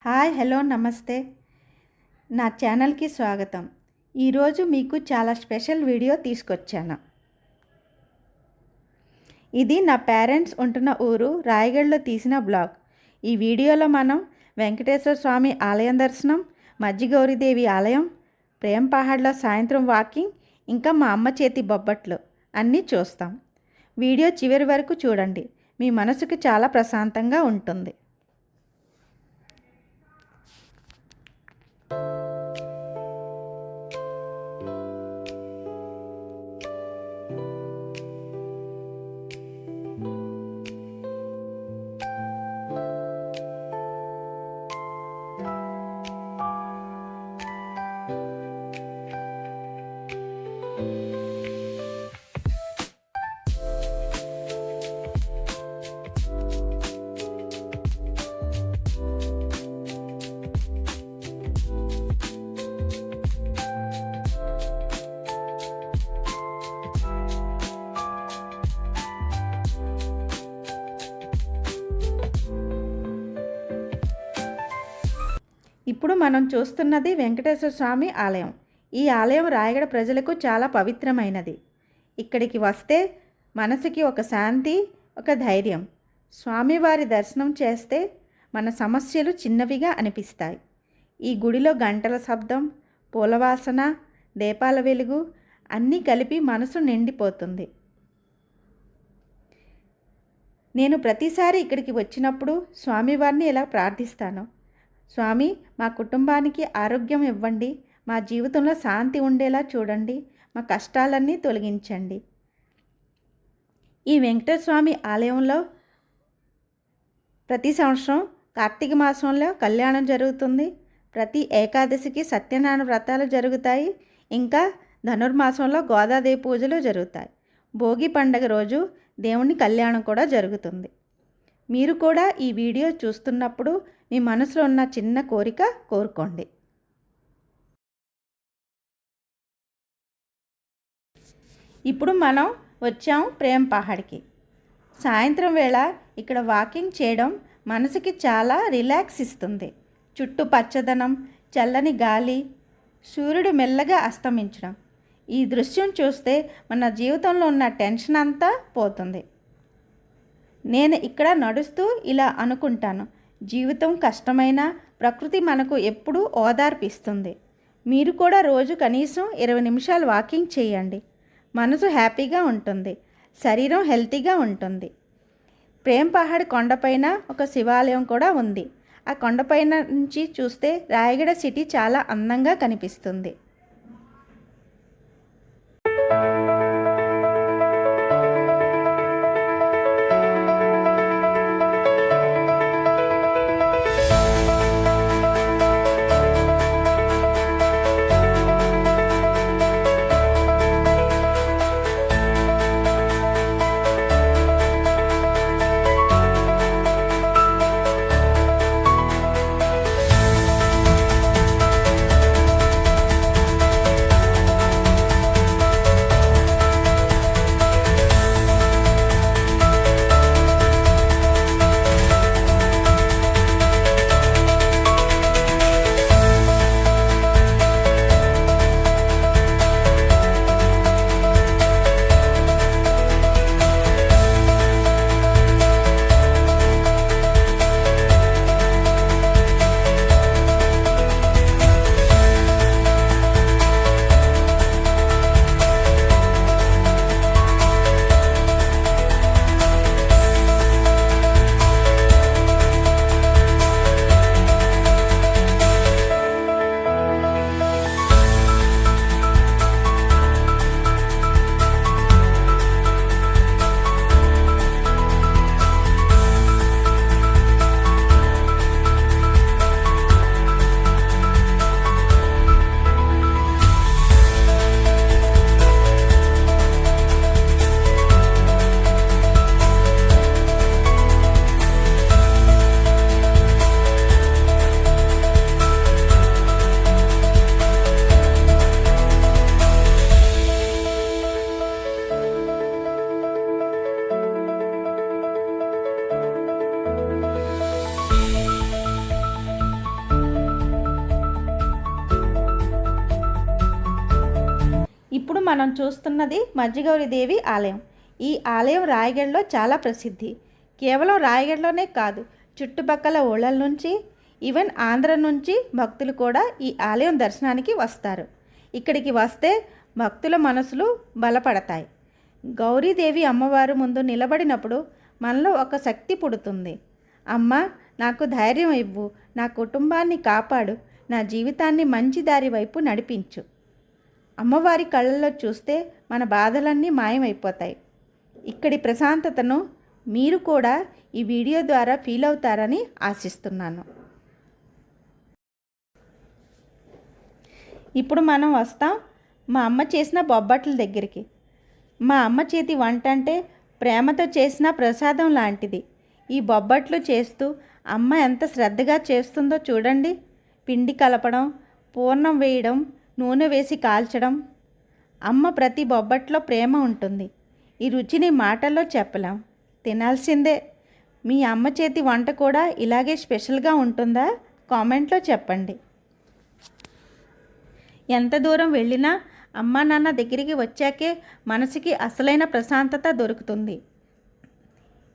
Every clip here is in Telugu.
హాయ్ హలో నమస్తే నా ఛానల్కి స్వాగతం. ఈరోజు మీకు చాలా స్పెషల్ వీడియో తీసుకొచ్చాను. ఇది నా పేరెంట్స్ ఉంటున్న ఊరు రాయగఢ్లో తీసిన బ్లాగ్. ఈ వీడియోలో మనం వెంకటేశ్వర స్వామి ఆలయం దర్శనం, మజ్జిగౌరిదేవి ఆలయం, ప్రేమ్ పహాడ్లో సాయంత్రం వాకింగ్, ఇంకా మా అమ్మ చేతి బొబ్బట్లు అన్నీ చూస్తాం. వీడియో చివరి వరకు చూడండి, మీ మనసుకు చాలా ప్రశాంతంగా ఉంటుంది. ఇప్పుడు మనం చూస్తున్నది వెంకటేశ్వర స్వామి ఆలయం. ఈ ఆలయం రాయగడ ప్రజలకు చాలా పవిత్రమైనది. ఇక్కడికి వస్తే మనసుకి ఒక శాంతి, ఒక ధైర్యం. స్వామివారి దర్శనం చేస్తే మన సమస్యలు చిన్నవిగా అనిపిస్తాయి. ఈ గుడిలో గంటల శబ్దం, పూలవాసన, దీపాల వెలుగు అన్నీ కలిపి మనసు నిండిపోతుంది. నేను ప్రతిసారి ఇక్కడికి వచ్చినప్పుడు స్వామివారిని ఇలా ప్రార్థిస్తాను. స్వామి, మా కుటుంబానికి ఆరోగ్యం ఇవ్వండి, మా జీవితంలో శాంతి ఉండేలా చూడండి, మా కష్టాలన్నీ తొలగించండి. ఈ వెంకటేశ్వర స్వామి ఆలయంలో ప్రతి సంవత్సరం కార్తీక మాసంలో కళ్యాణం జరుగుతుంది. ప్రతి ఏకాదశికి సత్యనారాయణ వ్రతాలు జరుగుతాయి. ఇంకా ధనుర్మాసంలో గోదాదేవి పూజలు జరుగుతాయి. భోగి పండగ రోజు దేవుని కళ్యాణం కూడా జరుగుతుంది. మీరు కూడా ఈ వీడియో చూస్తున్నప్పుడు మీ మనసులో ఉన్న చిన్న కోరిక కోరుకోండి. ఇప్పుడు మనం వచ్చాం ప్రేమ్ పహాడ్కి. సాయంత్రం వేళ ఇక్కడ వాకింగ్ చేయడం మనసుకి చాలా రిలాక్స్ ఇస్తుంది. చుట్టూ పచ్చదనం, చల్లని గాలి, సూర్యుడు మెల్లగా అస్తమించడం. ఈ దృశ్యం చూస్తే మన జీవితంలో ఉన్న టెన్షన్ అంతా పోతుంది. నేను ఇక్కడ నడుస్తూ ఇలా అనుకుంటాను, జీవితం కష్టమైన ప్రకృతి మనకు ఎప్పుడూ ఓదార్పిస్తుంది. మీరు కూడా రోజు కనీసం 20 నిమిషాలు వాకింగ్ చేయండి. మనసు హ్యాపీగా ఉంటుంది, శరీరం హెల్తీగా ఉంటుంది. ప్రేమ్ పహాడ్ కొండపైన ఒక శివాలయం కూడా ఉంది. ఆ కొండపైన నుంచి చూస్తే రాయగడ సిటీ చాలా అందంగా కనిపిస్తుంది. మనం చూస్తున్నది మధ్యగౌరీదేవి ఆలయం. ఈ ఆలయం రాయగఢలో చాలా ప్రసిద్ధి. కేవలం రాయగఢలోనే కాదు, చుట్టుపక్కల ఊళ్ళ నుంచి, ఈవెన్ ఆంధ్ర నుంచి భక్తులు కూడా ఈ ఆలయం దర్శనానికి వస్తారు. ఇక్కడికి వస్తే భక్తుల మనసులు బలపడతాయి. గౌరీదేవి అమ్మవారు ముందు నిలబడినప్పుడు మనలో ఒక శక్తి పుడుతుంది. అమ్మ, నాకు ధైర్యం ఇవ్వు, నా కుటుంబాన్ని కాపాడు, నా జీవితాన్ని మంచి దారి వైపు నడిపించు. అమ్మవారి కళ్ళల్లో చూస్తే మన బాధలన్నీ మాయమైపోతాయి. ఇక్కడి ప్రశాంతతను మీరు కూడా ఈ వీడియో ద్వారా ఫీల్ అవుతారని ఆశిస్తున్నాను. ఇప్పుడు మనం వస్తాం మా అమ్మ చేసిన బొబ్బట్ల దగ్గరికి. మా అమ్మ చేతి వంట అంటే ప్రేమతో చేసిన ప్రసాదం లాంటిది. ఈ బొబ్బట్లు చేస్తూ అమ్మ ఎంత శ్రద్ధగా చేస్తుందో చూడండి. పిండి కలపడం, పూర్ణం వేయడం, నూనె వేసి కాల్చడం. అమ్మ ప్రతి బొబ్బట్లో ప్రేమ ఉంటుంది. ఈ రుచిని మాటల్లో చెప్పలేం, తినాల్సిందే. మీ అమ్మ చేతి వంట కూడా ఇలాగే స్పెషల్గా ఉంటుందా? కామెంట్లో చెప్పండి. ఎంత దూరం వెళ్ళినా అమ్మా నాన్న దగ్గరికి వచ్చాకే మనసుకి అసలైన ప్రశాంతత దొరుకుతుంది.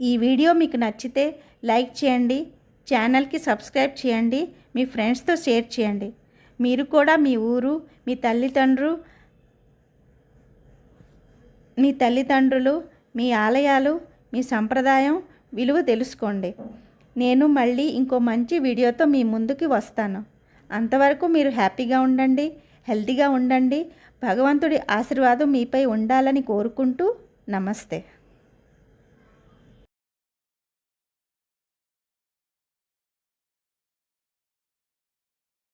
ఈ వీడియో మీకు నచ్చితే లైక్ చేయండి, ఛానల్కి సబ్స్క్రైబ్ చేయండి, మీ ఫ్రెండ్స్తో షేర్ చేయండి. మీరు కూడా మీ ఊరు, మీ తల్లిదండ్రులు, మీ ఆలయాలు, మీ సంప్రదాయం విలువ తెలుసుకోండి. నేను మళ్ళీ ఇంకో మంచి వీడియోతో మీ ముందుకి వస్తాను. అంతవరకు మీరు హ్యాపీగా ఉండండి, హెల్తీగా ఉండండి. భగవంతుడి ఆశీర్వాదం మీపై ఉండాలని కోరుకుంటూ నమస్తే.